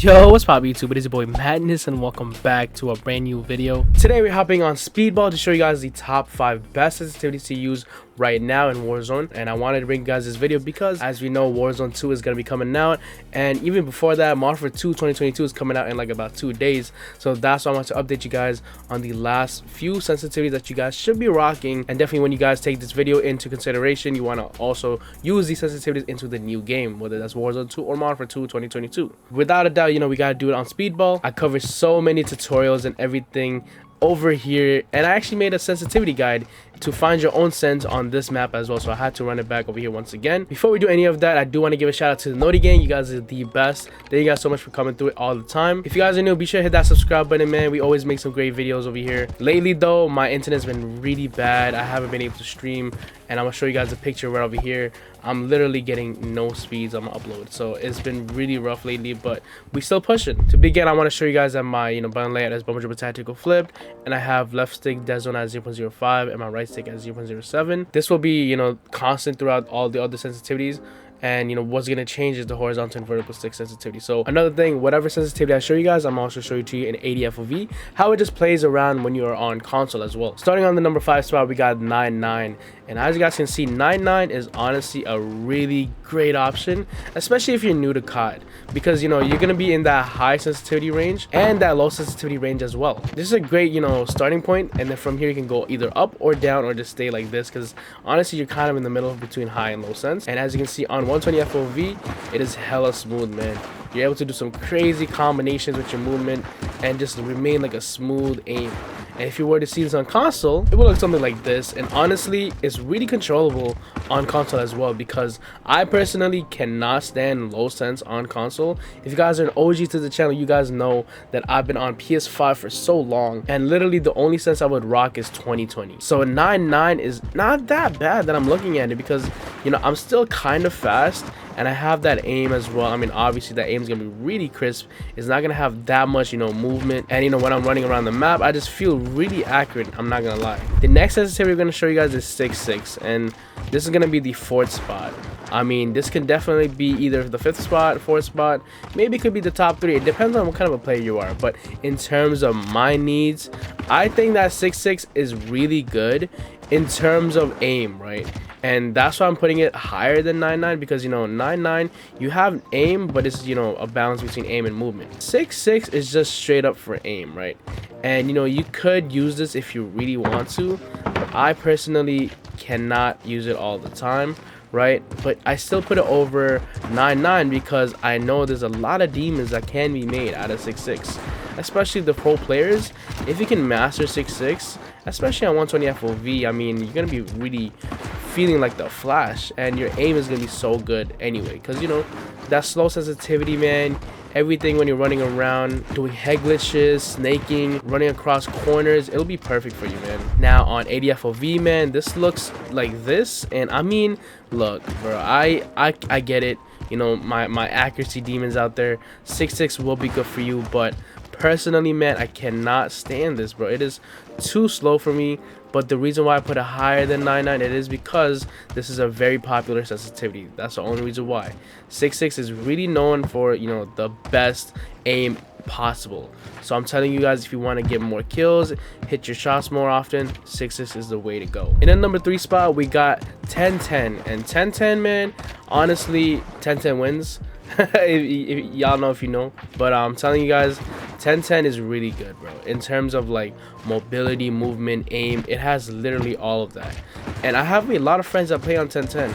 Yo, what's up YouTube? It is your boy Madness and welcome back to a brand new video. Today we're hopping on Speedball to show you guys the top 5 best sensitivities to use right now in Warzone. And I wanted to bring you guys this video because as we know, Warzone 2 is going to be coming out, and even before that, MWII 2 2022 is coming out in like about 2 days. So that's why I want to update you guys on the last few sensitivities that you guys should be rocking. And definitely when you guys take this video into consideration, you want to also use these sensitivities into the new game, whether that's Warzone 2 or MWII 2 2022. Without a doubt, you know, we gotta do it on Speedball. I cover so many tutorials and everything over here, and I actually made a sensitivity guide to find your own sense on this map as well, so I had to run it back over here once again. Before we do any of that, I do want to give a shout out to the Noti gang. You guys are the best. Thank you guys so much for coming through it all the time. If you guys are new, be sure to hit that subscribe button, man. We always make some great videos over here. Lately though, my internet's been really bad. I haven't been able to stream, and I'm gonna show you guys a picture right over here. I'm literally getting no speeds on my upload, so it's been really rough lately, but we still pushing. To begin, I want to show you guys that my button layout is bumper tactical flipped, and I have left stick dead zone at 0.05 and my right stick at 0.07. This will be constant throughout all the other sensitivities. And what's gonna change is the horizontal and vertical stick sensitivity. So another thing, whatever sensitivity I show you guys, I'm also show you to you in 80 FOV how it just plays around when you are on console as well. Starting on the number 5 spot, we got 9.9, and as you guys can see, 9.9 is honestly a really great option, especially if you're new to COD, because you're gonna be in that high sensitivity range and that low sensitivity range as well. This is a great starting point, and then from here you can go either up or down or just stay like this, because honestly you're kind of in the middle between high and low sense. And as you can see on 120 FOV, it is hella smooth, man. You're able to do some crazy combinations with your movement and just remain like a smooth aim. And if you were to see this on console, it would look something like this. And honestly, it's really controllable on console as well, because I personally cannot stand low sense on console. If you guys are an OG to the channel, you guys know that I've been on PS5 for so long, and literally the only sense I would rock is 2020. So 9.9 is not that bad that I'm looking at it, because I'm still kind of fast and I have that aim as well. I mean, obviously that aim is gonna be really crisp. It's not gonna have that much movement, and when I'm running around the map, I just feel really accurate. I'm not gonna lie. The next sensitivity we're gonna show you guys is 6.6, and this is gonna be the 4th spot. I mean, this can definitely be either the 5th spot, 4th spot, maybe it could be the top 3. It depends on what kind of a player you are. But in terms of my needs, I think that 6.6 is really good in terms of aim, right? And that's why I'm putting it higher than 9.9, because 9.9 you have aim, but it's a balance between aim and movement. 6.6 is just straight up for aim, right? And you could use this if you really want to, but I personally cannot use it all the time, right? But I still put it over 9.9 because I know there's a lot of demons that can be made out of 6.6, especially the pro players. If you can master 6.6, especially on 120 FOV, I mean, you're gonna be really feeling like the Flash, and your aim is gonna be so good anyway, because that slow sensitivity, man. Everything when you're running around, doing head glitches, snaking, running across corners, it'll be perfect for you, man. Now on 80 FOV, man, this looks like this, and I mean, look, bro, I get it. My accuracy demons out there, 6.6 will be good for you, but personally, man, I cannot stand this, bro. It is too slow for me. But the reason why I put it higher than 9.9, it is because this is a very popular sensitivity. That's the only reason why. 6.6 is really known for the best aim possible. So I'm telling you guys, if you want to get more kills, hit your shots more often, 6.6 is the way to go. In the number 3 spot, we got 10.10, and 10.10, man, honestly 10.10 wins. if y'all know, if you know, but I'm telling you guys, 10.10 is really good, bro. In terms of like mobility, movement, aim, it has literally all of that. And I have a lot of friends that play on 10.10,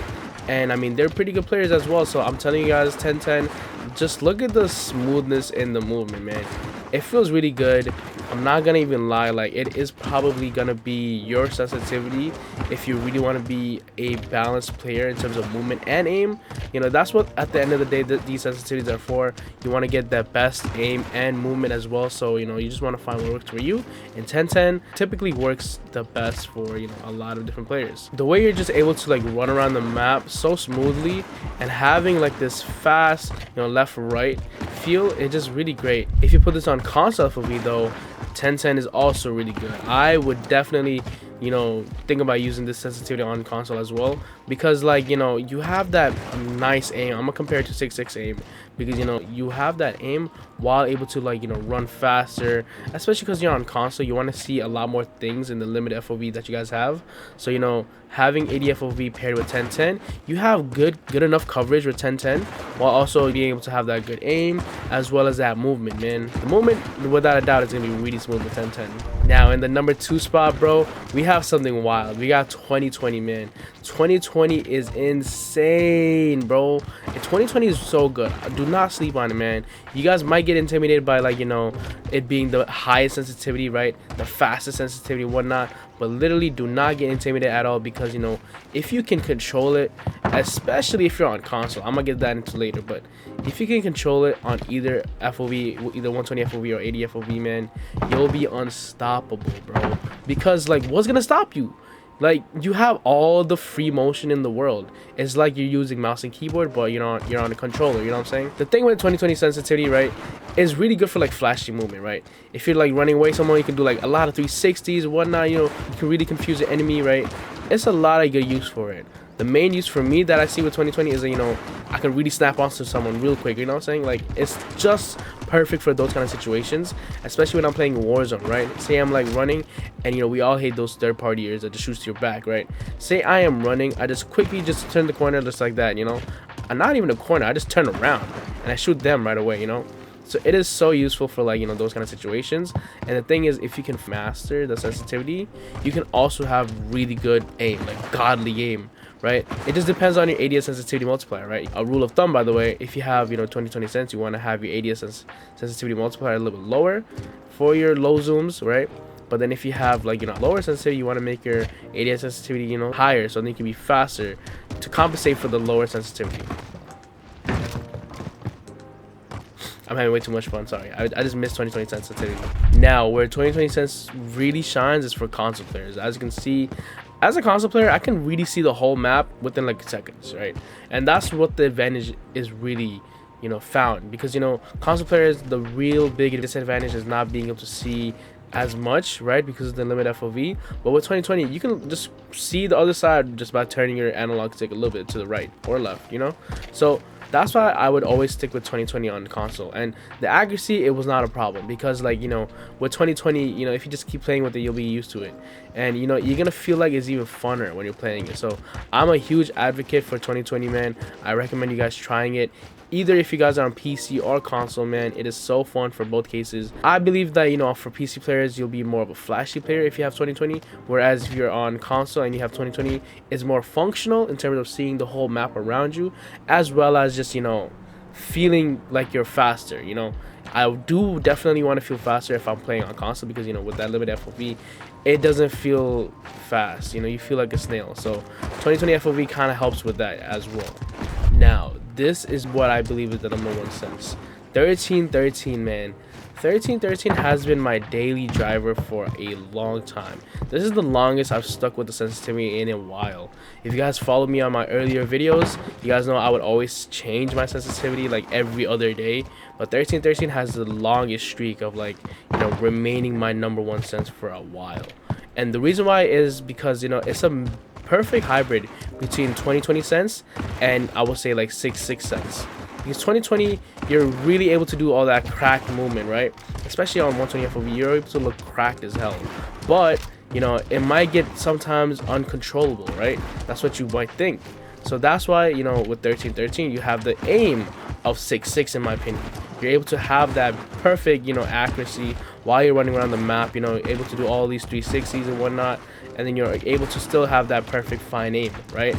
and I mean, they're pretty good players as well. So I'm telling you guys, 10.10, just look at the smoothness in the movement, man. It feels really good. I'm not gonna even lie, like it is probably gonna be your sensitivity if you really want to be a balanced player in terms of movement and aim. That's what at the end of the day these sensitivities are for. You want to get that best aim and movement as well, so you just want to find what works for you, and 10.10 typically works the best for a lot of different players. The way you're just able to like run around the map so smoothly and having like this fast left right feel, it's just really great. If you put this on console FOV though, 10.10 is also really good. I would definitely think about using this sensitivity on console as well, because like you have that nice aim. I'm gonna compare it to 6.6 aim, because you know you have that aim while able to like, you know, run faster, especially because you're on console. You want to see a lot more things in the limited FOV that you guys have. So you know, having 80 FOV paired with 1010, you have good enough coverage with 1010 while also being able to have that good aim as well as that movement, man. The movement without a doubt is gonna be really smooth with 1010. Now in the number 2 spot, bro, we have something wild. We got 2020, man. 2020 is insane, bro. And 2020 is so good. Do not sleep on it, man. You guys might get intimidated by, like, you know, it being the highest sensitivity, right, the fastest sensitivity and whatnot, but literally do not get intimidated at all, because you know, if you can control it, especially if you're on console, I'm gonna get that into later, but if you can control it on either FOV, either 120 FOV or 80 FOV, man, you'll be unstoppable, bro. Because like, what's gonna stop you? Like, you have all the free motion in the world. It's like you're using mouse and keyboard, but you're on a controller, you know what I'm saying? The thing with 2020 sensitivity, right, is really good for like flashy movement, right? If you're like running away someone, you can do like a lot of 360s, whatnot, you know, you can really confuse the enemy, right? It's a lot of good use for it. The main use for me that I see with 2020 is that, you know, I can really snap onto someone real quick, you know what I'm saying? Like, it's just perfect for those kind of situations, especially when I'm playing Warzone, right? Say I'm like running, and you know, we all hate those third partiers that just shoots to your back, right? Say I am running, I just quickly just turn the corner just like that, you know? I'm not even a corner, I just turn around and I shoot them right away, you know? So it is so useful for, like, you know, those kind of situations. And the thing is, if you can master the sensitivity, you can also have really good aim, like godly aim, right? It just depends on your ADS sensitivity multiplier, right? A rule of thumb, by the way, if you have, you know, 2020 sense, you want to have your ADS sensitivity multiplier a little bit lower for your low zooms, right? But then if you have, like, you know, lower sensitivity, you want to make your ADS sensitivity, you know, higher, so then you can be faster to compensate for the lower sensitivity. I'm having way too much fun, sorry. I just missed 2020 sensitivity. Now, where 2020 sense really shines is for console players. As you can see, as a console player, I can really see the whole map within like seconds, right? And that's what the advantage is really, you know, found. Because, you know, console players, the real big disadvantage is not being able to see as much, right, because of the limited FOV. But with 2020, you can just see the other side just by turning your analog stick a little bit to the right or left, you know? So that's why I would always stick with 2020 on the console. And the accuracy, it was not a problem, because, like, you know, with 2020, you know, if you just keep playing with it, you'll be used to it. And, you know, you're gonna feel like it's even funner when you're playing it. So I'm a huge advocate for 2020, man. I recommend you guys trying it. Either if you guys are on PC or console, man, it is so fun for both cases. I believe that, you know, for PC players, you'll be more of a flashy player if you have 2020, whereas if you're on console and you have 2020, it's more functional in terms of seeing the whole map around you, as well as just, you know, feeling like you're faster. You know, I do definitely want to feel faster if I'm playing on console, because, you know, with that limited FOV, it doesn't feel fast, you know, you feel like a snail. So 2020 FOV kind of helps with that as well. Now, this is what I believe is the #1 sense. 1313, man. 1313 has been my daily driver for a long time. This is the longest I've stuck with the sensitivity in a while. If you guys follow me on my earlier videos, you guys know I would always change my sensitivity like every other day. But 1313 has the longest streak of, like, you know, remaining my #1 sense for a while. And the reason why is because, you know, it's a perfect hybrid between 2020 sense and I would say like 66 sense. Because 2020, you're really able to do all that cracked movement, right? Especially on 120 FOV, you're able to look cracked as hell. But, you know, it might get sometimes uncontrollable, right? That's what you might think. So that's why, you know, with 1313, you have the aim of 66, in my opinion. You're able to have that perfect, you know, accuracy while you're running around the map, you know, able to do all these 360s and whatnot, and then you're able to still have that perfect fine aim, right?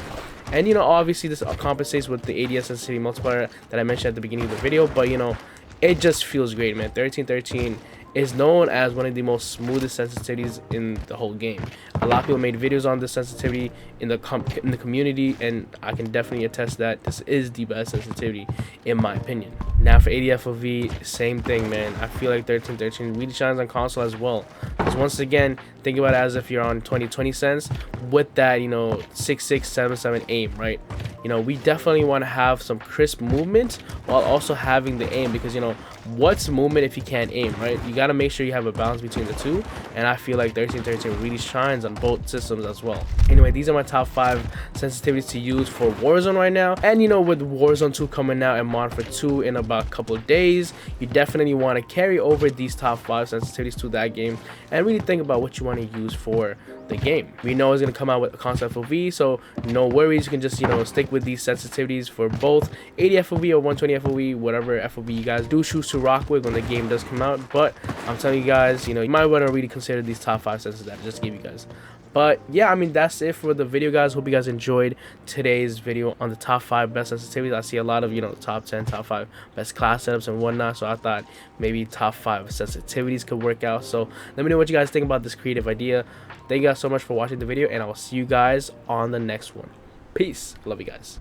And, you know, obviously this compensates with the ADS sensitivity multiplier that I mentioned at the beginning of the video, but, you know, it just feels great, man. 1313 is known as one of the most smoothest sensitivities in the whole game. A lot of people made videos on this sensitivity in the community, and I can definitely attest that this is the best sensitivity in my opinion. Now for 80 FOV, same thing, man. I feel like 1313 really shines on console as well, because once again, think about it as if you're on 2020 sense with that, you know, 6677 aim, right? You know, we definitely want to have some crisp movement while also having the aim, because, you know, what's movement if you can't aim, right? You got to make sure you have a balance between the two, and I feel like 1313 really shines on both systems as well. Anyway, these are my top 5 sensitivities to use for Warzone right now. And you know, with Warzone 2 coming out and Mod for 2 in about a couple of days, you definitely want to carry over these top 5 sensitivities to that game and really think about what you want to use for the game. We know it's going to come out with a constant FOV, so no worries. You can just, you know, stick with these sensitivities for both 80 FOV or 120 FOV, whatever FOV you guys do choose to rock with when the game does come out. But I'm telling you guys, you know, you might want to really consider these top 5 sensors that I just gave you guys. But yeah, I mean, that's it for the video, guys. Hope you guys enjoyed today's video on the top 5 best sensitivities. I see a lot of, you know, top 10, top 5 best class setups and whatnot, so I thought maybe top 5 sensitivities could work out. So let me know what you guys think about this creative idea. Thank you guys so much for watching the video, and I will see you guys on the next one. Peace. Love you guys.